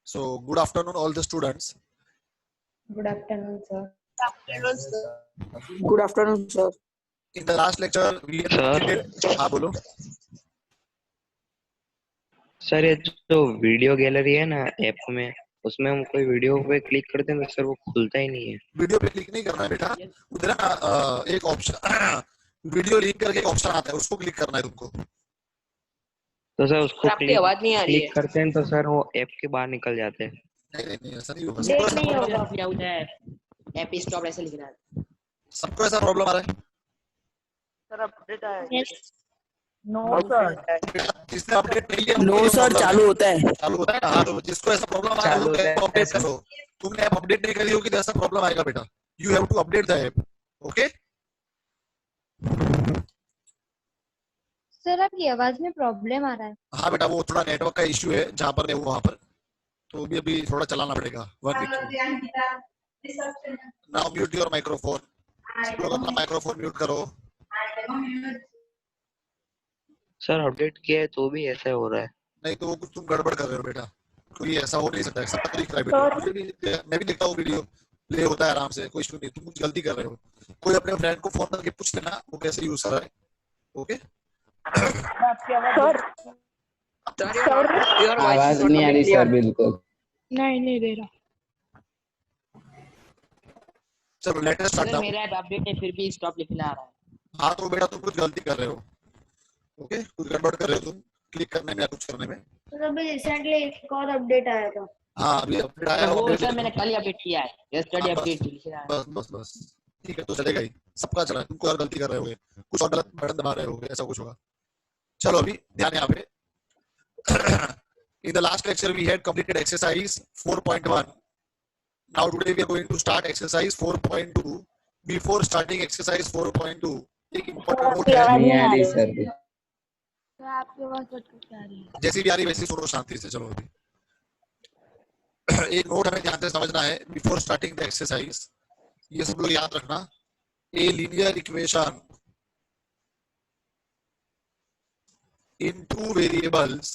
So good afternoon all the students. Good afternoon, sir. Good afternoon, sir. In the last lecture we have completed. हाँ बोलो. Sir ये जो video gallery है ना app में, उसमें हम कोई वीडियो पे क्लिक करते हैं तो सर वो खुलता ही नहीं है. वीडियो पे क्लिक नहीं करना है बेटा. उधर ना एक ऑप्शन वीडियो लिंक करके एक ऑप्शन आता है, उसको क्लिक करना है तुमको. तो सर उसको आपकी आवाज नहीं आ रही है. क्लिक करते हैं तो सर वो ऐप के बाहर निकल जाते हैं. नहीं ऐसा नहीं होगा. डेट नहीं होगा. क्या उधर ऐप स्टॉप ऐसे लिख रहा है. सबको ऐसा प्रॉब्लम आ रहा है. सर अपडेट आया. Yes. No, sir. जिसने अपडेट नहीं लिया नो सर, चालू होता है. चालू होता है ना. हाँ, तो जिसको ऐसा प्रॉब्लम आ रहा है वो अपडेट करो. तुमने ऐप अपडेट नहीं करी होगी तो ऐसा प्रॉब्लम आएगा बेटा. You have to update the app. Okay. Sir आपकी आवाज में प्रॉब्लम आ रहा है. हाँ बेटा, वो थोड़ा नेटवर्क का इश्यू है जहाँ पर नहीं वहाँ पर, तो अभी थोड़ा चलाना पड़ेगा. Now mute your microphone. सब लोग अपना माइक्रोफोन म्यूट करो. सर अपडेट किया है तो भी ऐसा हो रहा है. नहीं तो कुछ तुम गड़बड़ कर रहे हो बेटा. कोई ऐसा हो नहीं सकता. सबका दिख रहा है बेटा. मुझे भी, मैं भी देखता हूँ वीडियो प्ले होता है आराम से, कोई इशू नहीं. तुम कुछ गलती कर रहे हो. कोई अपने फ्रेंड को फोन करके पूछ लेना वो कैसे यूज कर रहा है. ओके. आवाज नहीं आ रही सर. बिल्कुल नहीं दे रहा. चलो लेट अस स्टार्ट नाउ. मेरा ऐप अपडेट है फिर भी स्टॉप लिखना आ रहा है. हाँ तो बेटा तुम कुछ गलती कर रहे हो. ओके, कुछ गड़बड़ कर रहे हो तुम क्लिक करने में या कुछ करने में. तो अभी रिसेंटली एक और अपडेट आया था. हाँ अभी अपडेट आया वो है. सर मैंने कल ही अपडेट किया है. यस्टरडे अपडेट लिख रहा है. बस ठीक है, तो चलेगा ही. सबका चला. तुम कोई और गलती कर रहे होगे, कुछ और गलत बटन दबा रहे होगे, ऐसा कुछ होगा. चलो अभी ध्यान यहाँ पे. In the last lecture we had completed exercise 4.1. Now today we are going to start exercise 4.2. Before starting exercise 4.2, एक important note है. नहीं आ रही सर. आपकी आवाज कट आ रही है. जैसी भी आ रही वैसी सुनो शांति से. चलो अभी एक नोट हमें ध्यान से समझना है बिफोर स्टार्टिंग द एक्सरसाइज. ये सब लोग याद रखना. A linear equation in two variables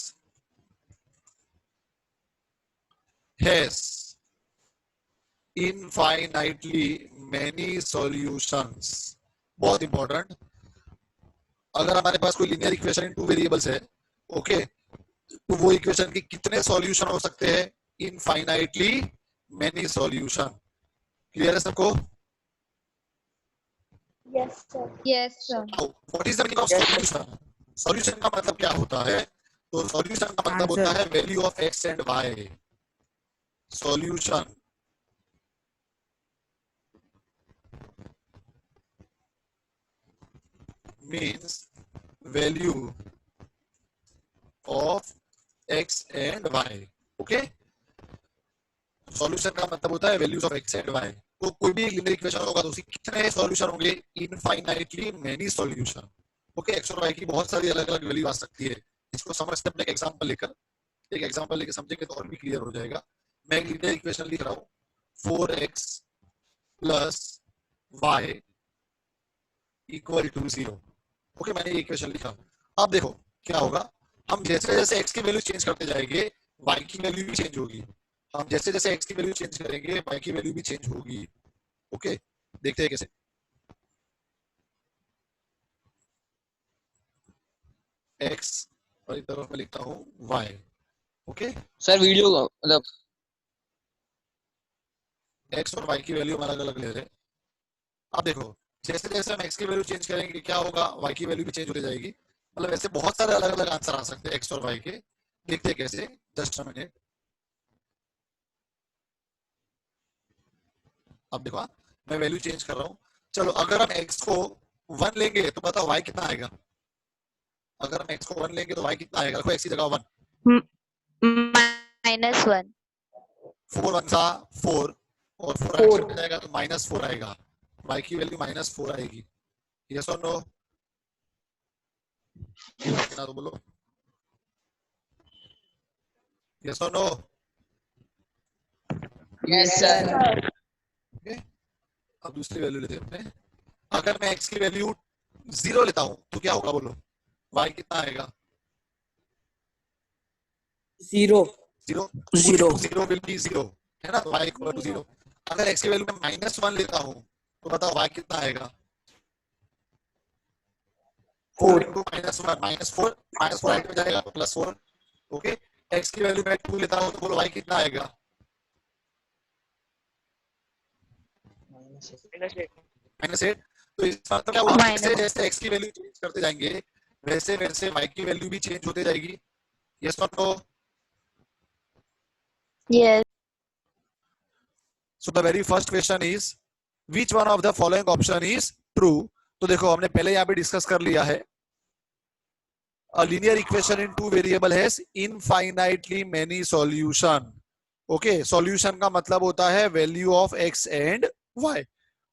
has infinitely many solutions. बहुत इंपॉर्टेंट. अगर हमारे पास कोई linear equation in two variables है, ओके, तो वो इक्वेशन के कितने सॉल्यूशन हो सकते हैं? Infinitely many solution. क्लियर है सबको? Yes, sir. Yes, sir. What is the meaning of solution? Solution का मतलब क्या होता है? तो सॉल्यूशन का मतलब होता है value of x and y. Solution means value of x and y. Okay, solution का मतलब होता है values of x and y. तो कोई भी लीनियर इक्वेशन होगा तो उसके कितने सॉल्यूशन होंगे? Infinitely many solution. Okay, x और वाई की बहुत सारी अलग अलग वैल्यू आ सकती है. इसको समझते हैं. एक एग्जांपल लेकर समझेंगे तो और भी क्लियर हो जाएगा. मैं एक लीनियर इक्वेशन लिख रहा हूँ 4x plus y equal to 0. Okay, मैंने ये इक्वेशन लिखा. अब देखो क्या होगा. हम जैसे जैसे x की वैल्यू चेंज करते जाएंगे y की वैल्यू भी चेंज होगी. हम जैसे जैसे x की वैल्यू चेंज करेंगे y की वैल्यू भी चेंज होगी. ओके, देखते हैं कैसे. x और इस तरफ मैं लिखता हूँ y. ओके सर वीडियो मतलब x और y की वैल्यू हम अलग अलग ले रहे हैं. अब देखो जैसे जैसे हम x की वैल्यू चेंज करेंगे क्या होगा? y की वैल्यू भी चेंज होती जाएगी. मतलब ऐसे बहुत सारे अलग अलग आंसर आ सकते हैं x और y के. देखते हैं कैसे. Just a minute. अब देखो मैं वैल्यू चेंज कर रहा हूँ. चलो अगर हम x को 1 लेंगे तो बताओ y कितना आएगा? अगर हम x को 1 लेंगे तो y कितना आएगा? देखो x की जगह 1. -1. 4 1 सा 4 और 4 एक्शन में जाएगा तो -4 आएगा. y की वैल्यू -4 आएगी. यस और नो? कितना तो बोलो. यस और नो? Yes sir. ओके, अब दूसरी वैल्यू लेते हैं. अगर मैं x की वैल्यू 0 लेता हूं तो क्या होगा बोलो? y कितना आएगा? 0. 0 0 0 विल बी 0 है ना, y इक्वल टू 0। अगर x की वैल्यू में -1 लेता हूं तो बताओ y कितना आएगा? 4 into -1 -4 राइट में जाएगा तो +4। ओके, x की वैल्यू में 2 लेता हूं तो बोलो y कितना आएगा? -8। तो इसका मतलब क्या हुआ, जैसे जैसे x की वैल्यू चेंज करते जाएंगे वैसे वैसे y की वैल्यू भी चेंज होते जाएगी। यस और no? Yes. So the very first question is which one of the following option is true? तो देखो हमने पहले यहाँ पे डिस्कस कर लिया है, a linear equation in two variable has infinitely many solution। Okay, solution का मतलब होता है value of x and y,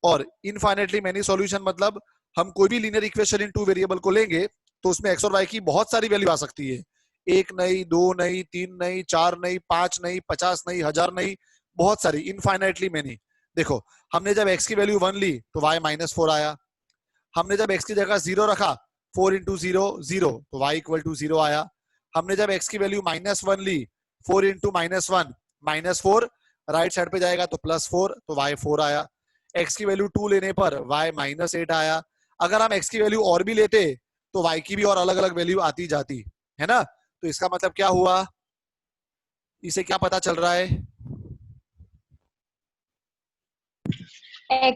और इनफाइनाइटली मेनी सॉल्यूशन मतलब हम कोई भी linear equation in two variable को लेंगे तो उसमें x और y की बहुत सारी वैल्यू आ सकती है, 1 नहीं, 2 नहीं, 3 नहीं, 4 नहीं, 5 नहीं, 50 नहीं, 1000 नहीं, बहुत सारी, इनफाइनाइटली मेनी। देखो हमने जब x की वैल्यू 1 ली तो y -4 आया, हमने जब x की जगह 0 रखा 4 into 0 0 तो y इक्वल टू 0 आया, हमने जब x की वैल्यू -1 ली 4 into -1 -4 राइट साइड पे जाएगा तो +4 तो y 4 आया, x की वैल्यू 2 लेने पर y -8 आया। अगर हम x की वैल्यू और भी लेते तो y की भी और अलग अलग वैल्यू आती जाती है ना। तो इसका मतलब क्या हुआ, इसे क्या पता चल रहा है? X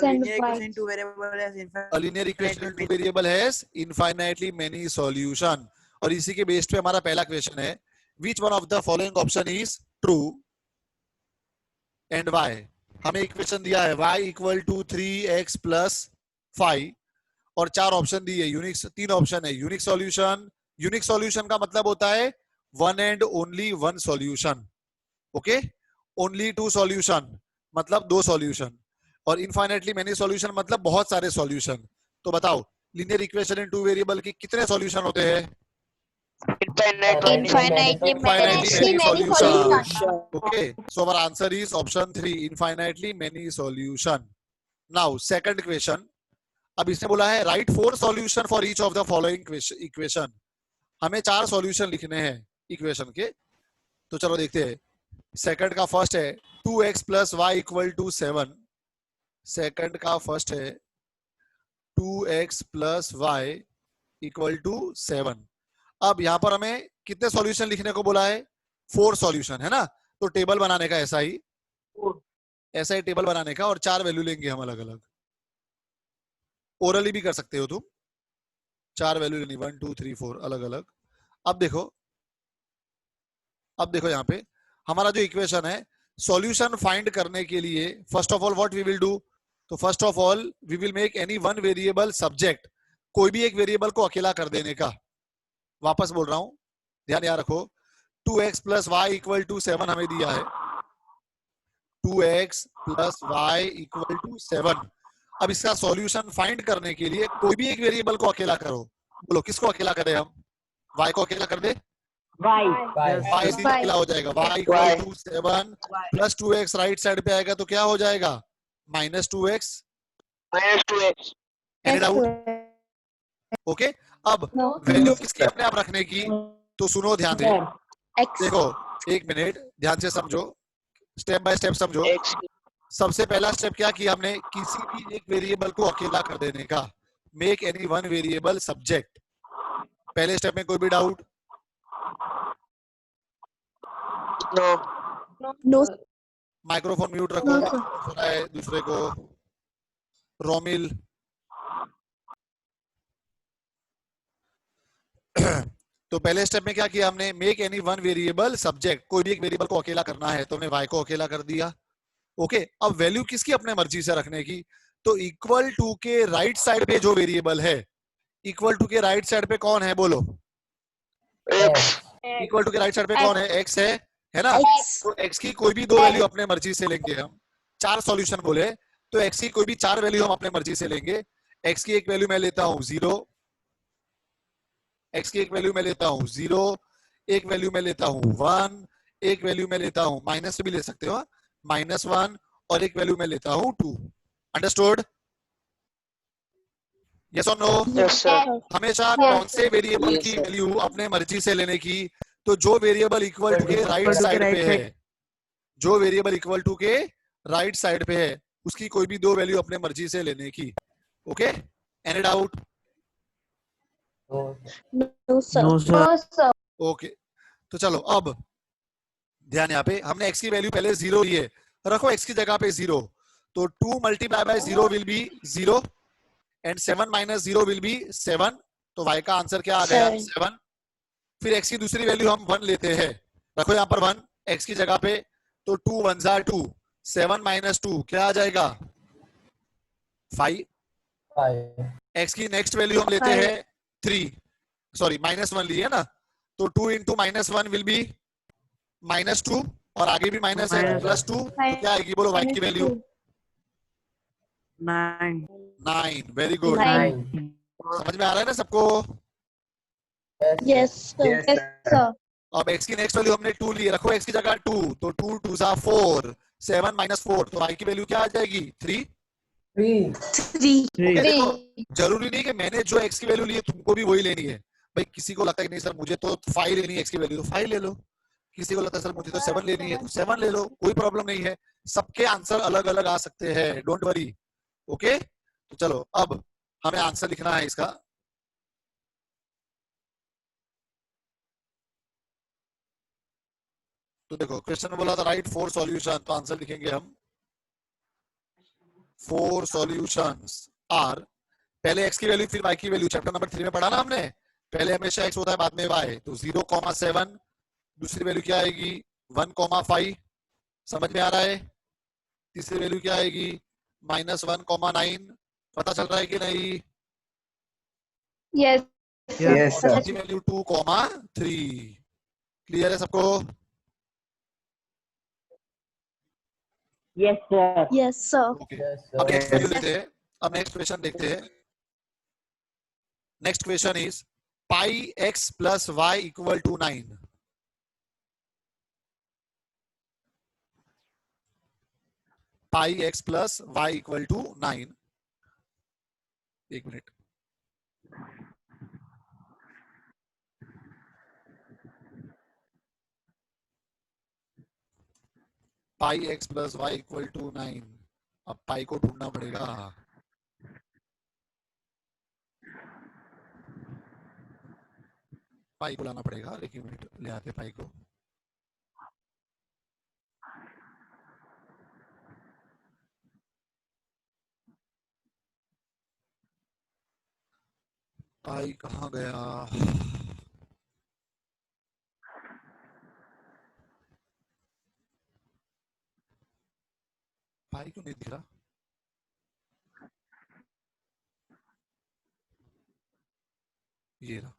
and linear Y. equation two variable has A linear equation in two variable has infinitely many solution। और इसी के बेस पे हमारा पहला क्वेश्चन है which one of the following option is true and why। हमें इक्वेशन दिया है y इक्वल टू 3x + 5 और 4 ऑप्शन दिए, यूनिक 3 ऑप्शन है, यूनिक सॉल्यूशन। यूनिक सॉल्यूशन का मतलब होता है one and only one solution. Okay, only 2 solution मतलब 2 सॉल्यूशन, और इनफाइनाइटली मेनी सॉल्यूशन मतलब बहुत सारे सॉल्यूशन। तो बताओ linear equation in two variable के कितने सॉल्यूशन होते हैं? Infinitely many solution. solution। Okay, so our answer is option 3, infinitely many solution। Now second question, अब इसने बोला है write 4 solution for each of the following equation। हमें 4 सॉल्यूशन लिखने हैं इक्वेशन के, तो चलो देखते हैं। सेकंड का फर्स्ट है 2x + y = 7। सेकंड का फर्स्ट है 2x + y = 7। अब यहां पर हमें कितने सॉल्यूशन लिखने को बोला है? 4 सॉल्यूशन है ना। तो टेबल बनाने का ऐसा ही टेबल बनाने का, और 4 वैल्यू लेंगे हम अलग अलग, ओरली भी कर सकते हो तुम, 4 वैल्यू लेनी 1 2 3 4 अलग अलग। अब देखो यहाँ पे हमारा जो इक्वेशन है, सॉल्यूशन फाइंड करने के लिए first of all what we will do, तो first of all we will make any one variable subject, कोई भी एक वेरिएबल को अकेला कर देने का। वापस बोल रहा हूं, ध्यान याद रखो, 2x + y = 7 हमें दिया है, 2x + y = 7। अब इसका सॉल्यूशन फाइंड करने के लिए कोई भी एक वेरिएबल को अकेला करो। बोलो किसको अकेला करें हम? y को अकेला कर दे, y सीधा अकेला हो जाएगा, y = 7 + 2x राइट साइड पे आएगा तो क्या हो जाएगा? -2x। Any doubt? ओके, अब वैल्यू किसकी अपने आप रखने की, तो सुनो ध्यान से, देखो एक मिनट ध्यान से समझो, स्टेप बाय स्टेप समझो। सबसे पहला स्टेप क्या किया हमने? किसी भी एक वेरिएबल को अकेला कर देने का, make any one variable subject. पहले स्टेप में कोई भी डाउट? No. माइक्रोफोन म्यूट रखो, सुना है दूसरे को। रोमिल तो पहले स्टेप में क्या किया हमने? Make any one variable subject, कोई भी एक वेरिएबल को अकेला करना है, तो हमने y को अकेला कर दिया। ओके, अब वैल्यू किसकी अपने मर्जी से रखने की, तो इक्वल टू के राइट साइड पे जो वेरिएबल है, इक्वल टू के राइट साइड पे कौन है बोलो? इक्वल टू के राइट साइड पे कौन है? x है ना। तो x की कोई भी 2 वैल्यू अपने मर्जी से लेंगे हम। 4 सॉल्यूशन बोले तो x की कोई भी 4 वैल्यू हम अपने मर्जी से लेंगे। x की एक वैल्यू मैं लेता हूं 0, x की एक वैल्यू मैं लेता हूं 0, एक वैल्यू मैं लेता हूं 1, एक वैल्यू मैं लेता हूं माइनस भी ले सकते हो -1, और एक वैल्यू मैं लेता हूं 2। अंडरस्टूड? यस और नो? Yes, sir. हमेशा कौन से वेरिएबल की वैल्यू अपने मर्जी से लेने की, तो जो वेरिएबल इक्वल टू के राइट साइड पे है, जो वेरिएबल इक्वल टू के राइट साइड पे है, उसकी कोई भी दो वैल्यू अपने मर्जी से लेने की। Okay, any doubt? No sir. Okay, तो चलो अब ध्यान, यहाँ पे हमने x की वैल्यू पहले 0 ली है, रखो x की जगह पे 0, तो 2 multiply by 0 will be 0 and 7 minus 0 will be 7, तो y का आंसर क्या आ गया? 7। फिर x की दूसरी वैल्यू हम 1 लेते हैं, रखो यहाँ पर 1 x की जगह पे, तो 2 1 जार 2, 7 माइनस 2 क्या आ जाएगा? 5। x की नेक्स्ट वैल्यू हम लेते हैं 3, सॉरी -1 लिए ना, तो 2 इंटू -1 विल बी -2, और आगे भी माइनस है, +2, तो क्या आएगी बोलो y की वैल्यू? 9। वेरी गुड, समझ में आ रहा है ना सबको? Yes sir. अब x की नेक्स्ट वैल्यू हमने 2 ली, रखो x की जगह 2, तो 2 2 सा 4, 7 माइनस 4, तो y की वैल्यू क्या आ जाएगी? 3। Okay, देखो जरूरी नहीं कि मैंने जो x की वैल्यू ली है तुमको भी वही लेनी है। भाई किसी को लगता है कि नहीं सर मुझे तो 5 लेनी है x की वैल्यू, तो 5 ले लो। किसी को लगता है सर मुझे तो 7 लेनी है, तो 7 ले लो, कोई प्रॉब्लम नहीं है। सबके आंसर अलग अलग आ सकते हैं, डोंट वरी। ओके, तो चलो अब हमें आंसर लिखना है इसका। तो देखो क्वेश्चन में बोला था राइट 4 सॉल्यूशन, तो आंसर लिखेंगे हम 4 सॉल्यूशंस आर, पहले x की वैल्यू फिर y की वैल्यू, चैप्टर नंबर 3 में पढ़ा ना हमने, पहले हमेशा x होता है बाद में y, तो 0,7, दूसरी वैल्यू क्या आएगी? 1,5, समझ में आ रहा है? तीसरी वैल्यू क्या आएगी? -1,9, पता चल रहा है कि नहीं? Yes sir. चौथी वैल्यू 2,3, क्लियर है सबको? Yes sir. Yes sir. Okay, अब नेक्स्ट वैल्यू लेते हैं, अब नेक्स्ट क्वेश्चन देखते हैं। Next question is pi x plus y equal to 9। Pi x plus y equal to 9। एक minute, pi x plus y equal to 9। अब पाई को ढूंढना पड़ेगा। पाई को लाना पड़ेगा, एक मिनट ले आते पाई को। पाई कहाँ गया? पाई क्यों नहीं दिख रहा? ये रहा,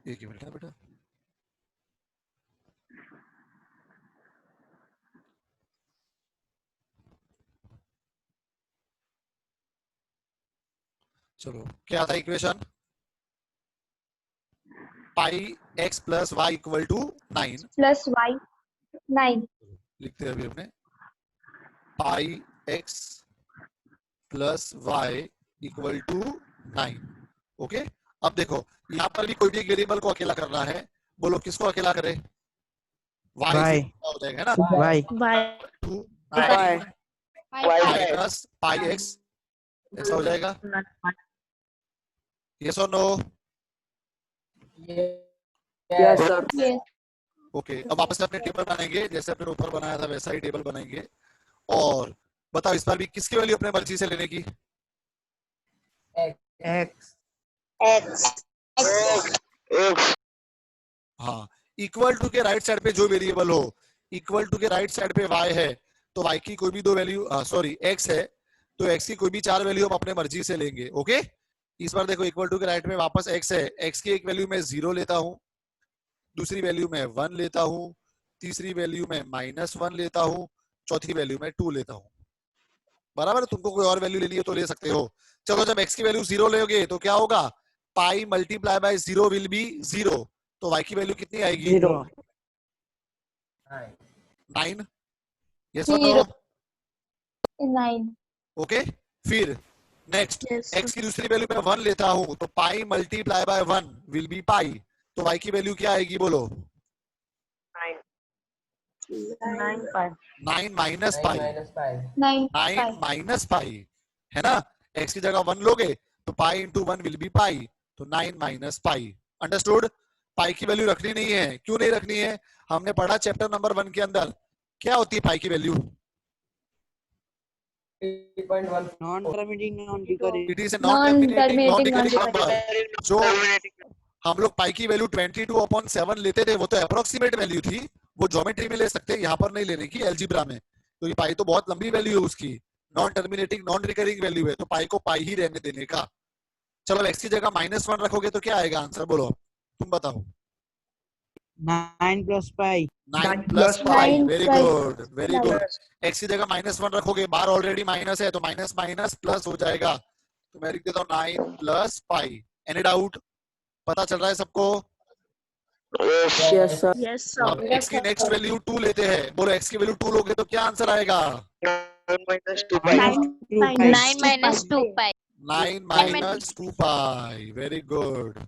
एक मिनट है बेटा। चलो क्या था equation? Pi x plus y equal to 9। Plus y 9। लिखते हैं अभी हमने pi x plus y equal to 9। Okay, अब देखो यहाँ पर भी कोई भी एक वेरिएबल को अकेला करना है, बोलो किसको अकेला करे? y हो जाएगा ना, y to 9 minus pi x, ऐसा हो जाएगा। यस और नो? Yes sir. ओके, अब वापस अपने टेबल बनाएंगे, जैसे अपने ऊपर बनाया था वैसा ही टेबल बनाएंगे। और बताओ इस बार भी किसकी वैल्यू अपने मर्जी से लेने की? एक्स। हाँ, इक्वल टू के राइट साइड पे जो वेरिएबल हो, इक्वल टू के राइट साइड पे y है, तो y की कोई भी दो वैल्यू, सॉरी x है, तो x की कोई भी 4 वैल्यू हम अपने मर्जी से लेंगे। ओके, इस बार देखो इक्वल टू के राइट में वापस x है, x की एक वैल्यू में 0 लेता हूँ, दूसरी वैल्यू में 1 लेता हूँ, तीसरी वैल्यू में -1 लेता हूँ, चौथी वैल्यू में 2 लेता हूँ। बराबर, तुमको कोई और वैल्यू लेनी है तो ले सकते हो। चलो जब x की वैल्यू 0 लोगे तो क्या होगा? पाई मल्टीप्लाई बाय 0 विल बी 0, तो y की वैल्यू कितनी आएगी? 9। यस और नो? 9। ओके, फिर नेक्स्ट Yes, x की दूसरी वैल्यू मैं 1 लेता हूं तो pi multiply by 1 will be pi, तो y की वैल्यू क्या आएगी बोलो? 9 माइनस पाई, 9 9 माइनस पाई है ना। x की जगह 1 लोगे तो pi into 1 will be pi, तो 9 माइनस पाई। अंडरस्टूड? पाई की वैल्यू रखनी नहीं है। क्यों नहीं रखनी है? हमने पढ़ा चैप्टर नंबर 1 के अंदर क्या होती है पाई की value? Non terminating non recurring it is a non terminating non non-terminating, recurring non-recurring. Number. जो हम लोग पाई की वैल्यू 22/7 लेते थे वो तो अप्रोक्सीमेट वैल्यू थी, वो ज्योमेट्री में ले सकते हैं, यहाँ पर नहीं लेने की, अलजेब्रा में। तो ये पाई तो बहुत लंबी वैल्यू है उसकी, non terminating non recurring value है, तो पाई को पाई ही रहने देने का। चलो एक्स की जगह -1 रखोगे तो क्या आएगा आंसर? बोलो तुम बताओ। 9 plus pi 9 plus pi, 9 very plus good very pi. Good. X की जगह -1 रखोगे, बार ऑलरेडी माइनस है तो माइनस माइनस प्लस हो जाएगा, तो मैं लिख देता हूँ 9 प्लस पाई। Any doubt? पता चल रहा है सबको? yes sir Yes, sir. अब x की नेक्स्ट वैल्यू 2 लेते हैं, बोलो x की वैल्यू 2 लोगे तो क्या आंसर आएगा? 9 9 minus 2 pi. 9 माइनस 2 पाई, वेरी गुड,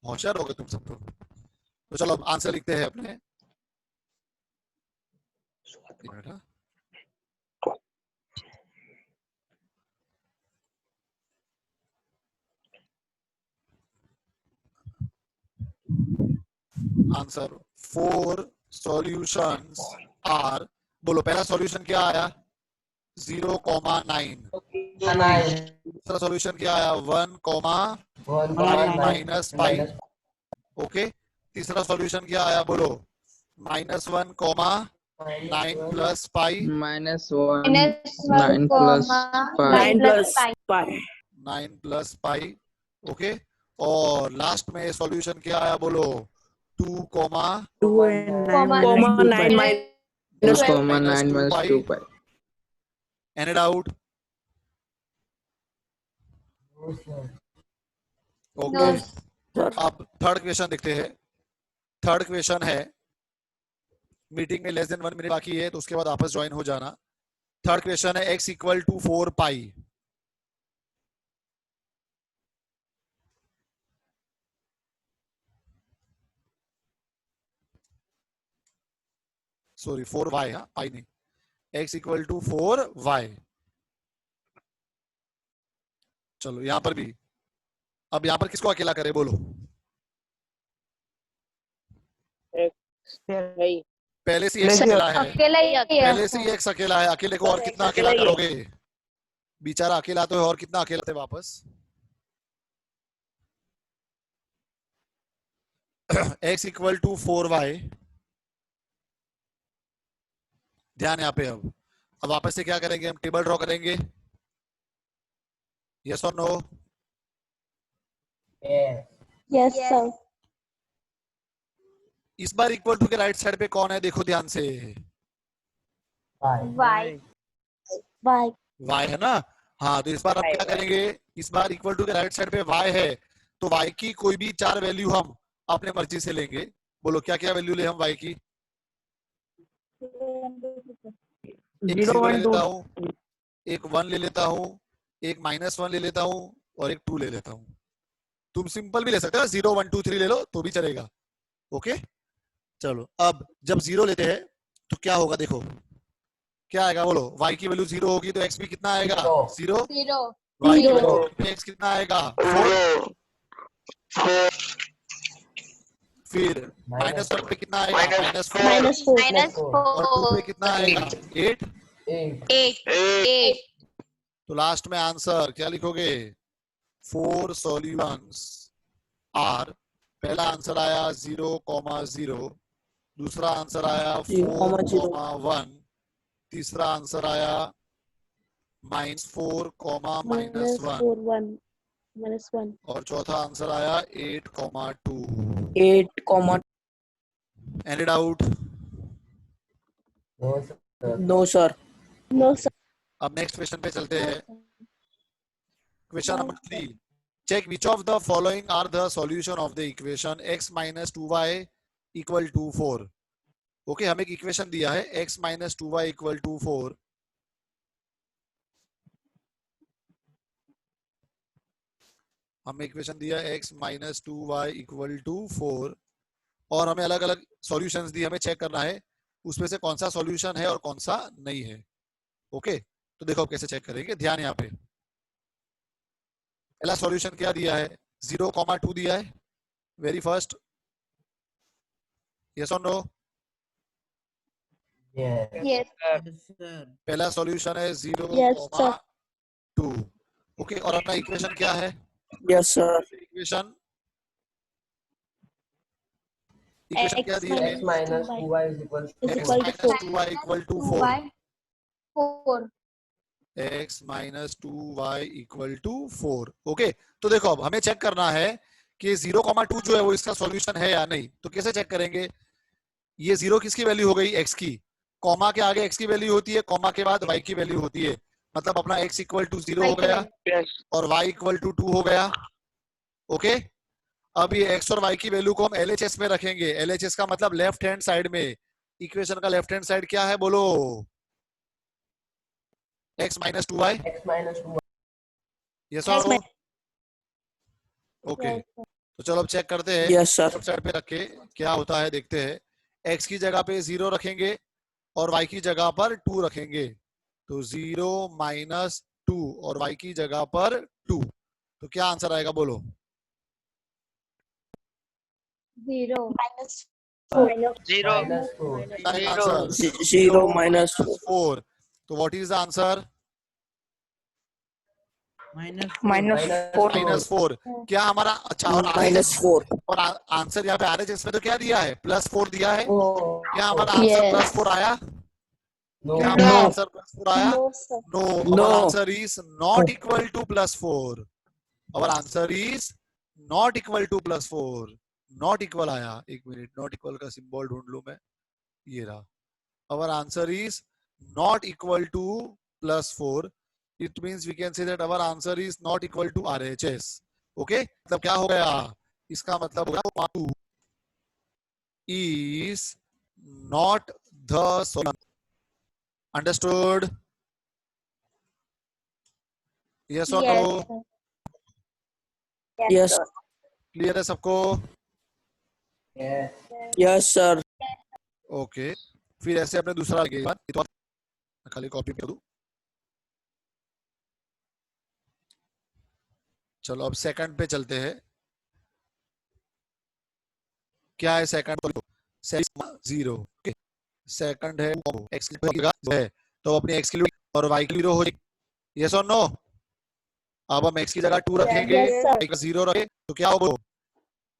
होशियार हो गए तुम सब। तो चलो अब आंसर लिखते हैं अपने। एक मिनट, हाँ। आंसर 4 सॉल्यूशंस आर, बोलो पहला सॉल्यूशन क्या आया? 0,9। दूसरा सॉल्यूशन क्या आया? 1,1 माइनस पाई। ओके, तीसरा सॉल्यूशन क्या आया बोलो? -1, -9 plus pi, minus 1 Minus 9 plus 5 9 plus pi. 9 plus pi. Okay, और लास्ट में सॉल्यूशन क्या आया बोलो? 2, 2 and 9 Comma minus 2 pi 9 minus 2 pi. 9 minus 2 pi any doubt? Okay, No. अब थर्ड क्वेश्चन देखते हैं। थर्ड क्वेश्चन है, मीटिंग में लेस देन 1 मिनट बाकी है तो उसके बाद आपस ज्वाइन हो जाना। थर्ड क्वेश्चन है x equal to 4 pi. Sorry 4y, हाँ पाई नहीं, x इक्वल टू 4y। चलो यहां पर भी, अब यहां पर किसको अकेला करे बोलो? पहले से x अकेला है, अकेला ही है. पहले से ही x अकेला है, अकेले को और कितना अकेला करोगे? बेचारा अकेला तो है, और कितना अकेला थे वापस? x equal to 4y। ध्यान यहाँ पे। अब वापस से क्या करेंगे? हम टेबल ड्रॉ करेंगे, यस और नो? Yes, sir. इस बार इक्वल टू के राइट साइड पे कौन है देखो ध्यान से? Y. Y. y है ना? हाँ, तो इस बार हम क्या करेंगे? इस बार इक्वल टू के राइट साइड पे y है, तो y की कोई भी 4 वैल्यू हम अपने मर्जी से लेंगे। बोलो क्या क्या वैल्यू ले हम y की? एक 0 ले लेता हूँ, एक 1 ले लेता हूँ, एक -1 ले लेता हूँ, और एक 2 ले लेता हूँ। तुम सिंपल भी ले सकते हो, 0 1 2 3 ले लो तो भी चलेगा। ओके, चलो अब जब 0 लेते हैं तो क्या होगा देखो, क्या आएगा बोलो? y की वैल्यू 0 होगी तो x भी कितना आएगा? 0। 0. y की वैल्यू x कितना आएगा? 4। फिर -1 पे कितना आएगा? -4। -4. और 2 पे कितना आएगा? 8। 8. तो लास्ट में आंसर क्या लिखोगे? 4 सॉल्यूशंस आर। पहला आंसर आया 0,0, दूसरा आंसर आया 4,1, तीसरा आंसर आया -4, -1, और चौथा आंसर आया 8,2। 8 any doubt? no sir No, sir. अब नेक्स्ट क्वेश्चन पे चलते हैं। Question number 3, check which of the following are the solution of the equation x minus 2y equal to 4। Okay, हमें एक इक्वेशन दिया है x minus 2y equal to 4। हमें equation दिया x minus 2y equal to 4 और हमें अलग अलग सॉल्यूशंस दिए, हमें चेक करना है उसमें से कौन सा सॉल्यूशन है और कौन सा नहीं है। ओके, तो देखो कैसे चेक करेंगे, ध्यान यहाँ पे। पहला सॉल्यूशन क्या दिया है, 0,2 दिया है, वेरी फर्स्ट, यस और नो? Yes. पहला सॉल्यूशन है Yes, sir. 0,2। ओके, और अपना इक्वेशन क्या है? Yes, sir. इक्वेशन इक्वेशन क्या दी है? X minus 2y is equal x to minus 2y equal to 4। 4. x minus 2y equal to 4। Okay, तो देखो अब हमें चेक करना है कि 0,2 जो है वो इसका सॉल्यूशन है या नहीं। तो कैसे चेक करेंगे, ये 0 किसकी वैल्यू हो गई, x की, कॉमा के आगे x की वैल्यू होती है, कॉमा के बाद y की वैल्यू होती है, मतलब अपना x इक्वल टू 0 हो गया और y इक्वल टू 2 हो गया। ओके, अब ये x और y की वैल्यू को हम LHS में रखेंगे। LHS का मतलब लेफ्ट हैंड साइड में, इक्वेशन का लेफ्ट हैंड साइड क्या है बोलो, x माइनस 2y। यस और नो? ओके, तो चलो अब चेक करते हैं। Yes, sir. लेफ्ट साइड पे रख के क्या होता है देखते हैं। x की जगह पे 0 रखेंगे और y की जगह पर 2 रखेंगे, तो 0 माइनस 2 और y की जगह पर 2, तो क्या आंसर आएगा बोलो? 0. Minus 4. Answer 0 minus 4. 4। तो what is the answer? Minus 4. Minus 4। क्या हमारा, अच्छा, और Minus 4. और आंसर यहाँ पे RHS में तो क्या दिया है, +4 दिया है। क्या हमारा आंसर Yes. +4 आया? क्या No. हमारा आंसर +4 आया? No, sir. No, No. our answer is not equal to +4। our answer is not equal to +4। Not equal आया, एक मिनट, नॉट इक्वल का सिंबल ढूंढ लूं मैं, ये रहा। our answer is not equal to +4। it means we can say that our answer is not equal to RHS। Okay, मतलब क्या हो गया, इसका मतलब हो गया 2 is not the solution। Understood? Yes और Yes, नो? sir. Yes. क्लियर है सबको? Yes, sir. ओके, फिर ऐसे अपने दूसरा तो खाली कॉपी कर दूं। चलो अब सेकंड पे चलते हैं। क्या है सेकंड? 0। ओके, सेकंड है x है, तो अपनी x की वैल्यू और y की वैल्यू हो जाएगी। यस और नो? अब हम x की जगह 2 रखेंगे, Yes, sir. y का 0 रखे, तो क्या होगा,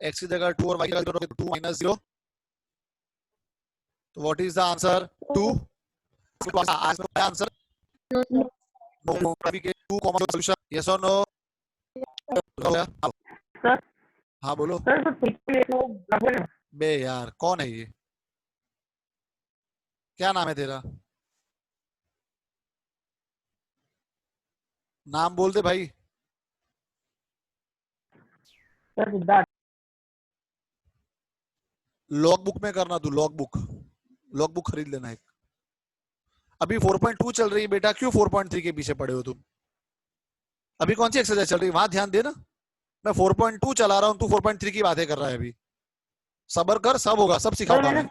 x की जगह 2 और y की जगह 0 रखे, तो 2 माइनस 0। तो what is the answer? 2। Answer No. 2 common solution. Yes और नो? सर हाँ बोलो। सर तो बे यार, कौन है ये, क्या नाम है तेरा? नाम बोल दे भाई। सर सिद्धार्थ लॉग बुक में करना, तू लॉग बुक खरीद लेना एक। अभी 4.2 चल रही है बेटा, क्यों 4.3 के पीछे पड़े हो तुम? अभी कौन सी एक्सरसाइज चल रही है, वहां ध्यान दे ना। मैं 4.2 चला रहा हूँ, तू 4.3 की बातें कर रहा है। अभी सबर कर, सब होगा, सब सर सिखाऊंगा मैंने मैं।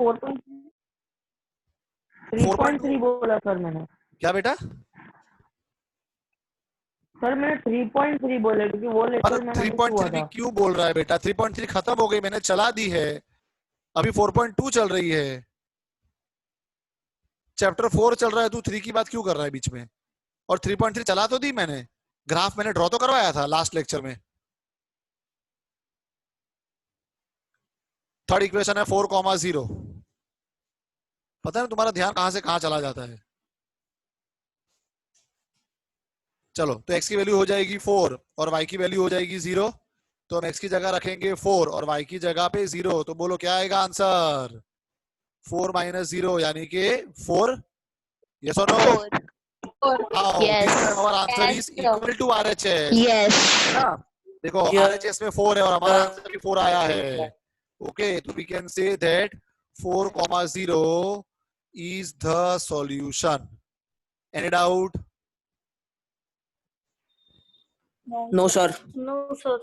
3.3 बोला सर मैंने। क्या बेटा? सर मैंने 3.3 बोले क्योंकि वो अरे लेक्चर मैंने मिस हुआ 3.3 भी था। क्यों बोल रहा है बेटा? 3.3 खत्म हो गई, मैंने चला दी है। अभी 4.2 चल रही है, चैप्टर 4 चल रहा है। तू 3 की बात क्यों कर रहा है बीच में? और 3.3 चला तो दी मैंने, ग्राफ मैंने ड्रॉ तो करवाया था लास्ट लेक्चर में। थर्ड इक्वेशन है 4,0। पता है तुम्हारा ध्यान कहां से कहां चला जाता है। चलो, तो x की वैल्यू हो जाएगी 4 और y की वैल्यू हो जाएगी 0। तो हम x की जगह रखेंगे 4 और y की जगह पे 0, तो बोलो क्या आएगा आंसर? 4 माइनस 0 यानी कि 4। यस और no? 4. Yes. our answer is Yes, sir. equal to RHS। Yes. देखो Yeah. RHS में 4 है और हमारा आंसर भी 4 आया है। ओके, तो we can say that 4,0 is the solution। Any doubt? No, sir. No, sir.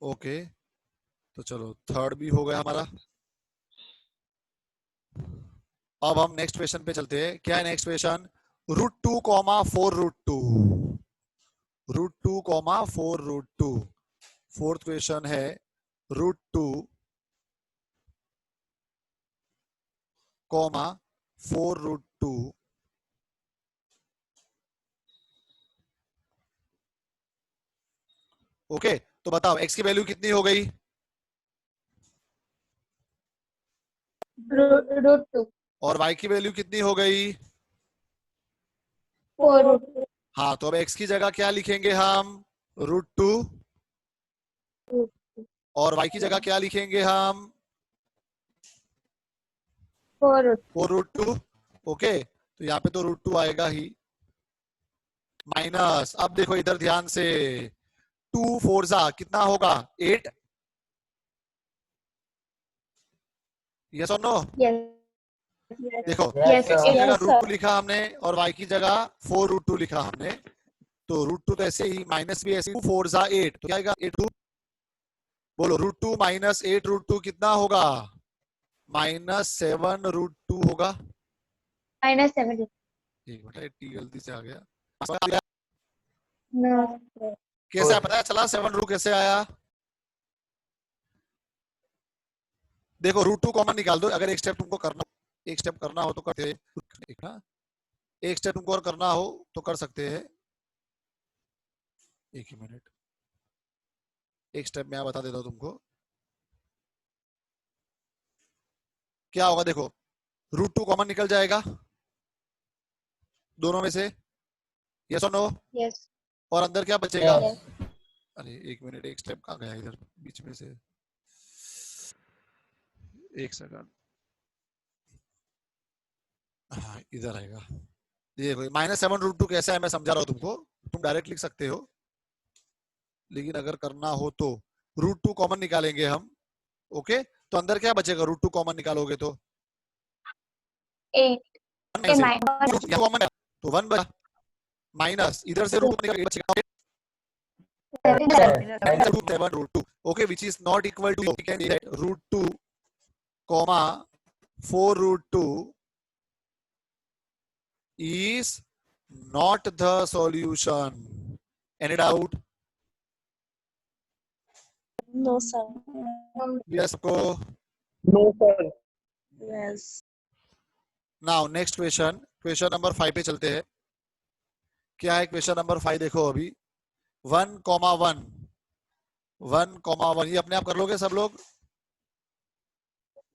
Okay, तो चलो थर्ड भी हो गया हमारा। अब हम नेक्स्ट क्वेश्चन पे चलते हैं। क्या है नेक्स्ट क्वेश्चन? √2, 4 √2, √2, 4 √2। फोर्थ क्वेश्चन है √2, 4 √2। ओके, तो बताओ x की वैल्यू कितनी हो गई? √2 और y की वैल्यू कितनी हो गई? 4 हाँ, तो अब x की जगह क्या लिखेंगे हम? √2, और y की जगह क्या लिखेंगे हम? 4 √2। ओके, तो यहाँ पे तो √2 आएगा ही, माइनस, अब देखो इधर ध्यान से, 2 4 कितना होगा? 8। यस और नो? yes देखो yes x की जगह yes √2 लिखा हमने और y की जगह 4 √2 लिखा हमने, तो √2 तो ऐसे ही, माइनस भी ऐसे ही, 2 4 8, तो क्या आएगा? 8 2, बोलो √2 माइनस 8 √2 कितना होगा? -7 √2 होगा। -7 एक मिनट, टी गलती से आ गया। no कैसे आया पता चला? 7 √2 कैसे आया? देखो √2 कॉमन निकाल दो। अगर एक स्टेप तुमको करना हो तो करते हैं, एक स्टेप तुमको और करना हो तो कर सकते हैं। एक ही मिनट, एक स्टेप मैं बता देता हूं तुमको क्या होगा। देखो √2 कॉमन निकल जाएगा दोनों में से, यस और नो? yes और अंदर क्या बचेगा? yes अरे एक मिनट, एक स्टेप कहाँ गया इधर बीच में से, एक सेकंड। हाँ, इधर आएगा। ये -7 √2 कैसा है मैं समझा रहा हूँ तुमको, तुम डायरेक्ट लिख सकते हो, लेकिन अगर करना हो तो √2 कॉमन निकालेंगे हम। ओके, तो अंदर क्या बचेगा? √2 कॉमन निकालोगे तो 8 कॉमन है तो 1 बचा, माइनस इधर से √2 निकाल बचेगा 7 √2। Okay, which is not equal to, we can say √2, 4 √2 is not the solution. Any doubt? no sir Yes को No, sir. yes now next question, question number 5 पे चलते हैं। क्या है क्वेश्चन नंबर 5? देखो अभी 1, 1, 1, 1, ये अपने आप कर लोगे सब लोग?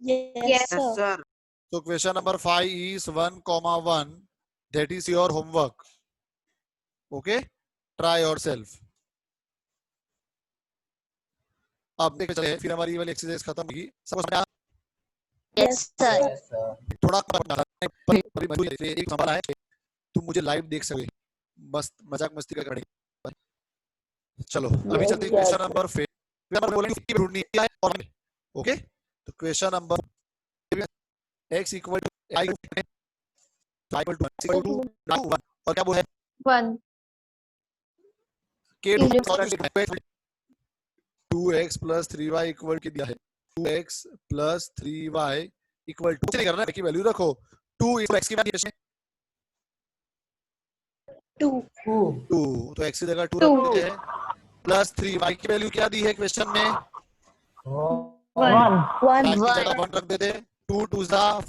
yes sir तो question number 5 is 1, 1, that is your homework. Okay, try yourself. अब देखते चले, फिर हमारी वाली एक्सरसाइज खत्म होगी। सबको समझ आया? yes sir थोड़ा एक नंबर है, तुम मुझे लाइव देख सके, बस मजाक मस्ती का करेंगे। चलो अभी चलते हैं क्वेश्चन नंबर 5। नंबर बोलेंगे ढूंढनी है और ओके, तो question number x equal to y equal to 1 और क्या वो है 1 k 2x plus 3y equal की दिया है 2x plus 3y equal to नहीं करना है की वैल्यू रखो 2 x की वैल्यू है 2 2, तो x की जगह 2 रख देते हैं, प्लस 3y की वैल्यू क्या दी है क्वेश्चन में? 1. 1 की जगह 1 रख देते हैं, 2 2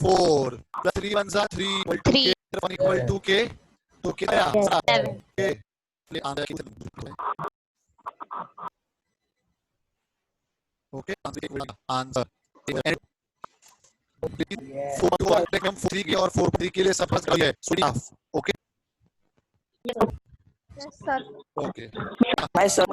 4 प्लस 3 1 3 1 इक्वल टू k, तो कितना आंसर? ओके, आंसर 4 के और 4 के लिए सब है। Okay yes sir okay Hi, sir. sir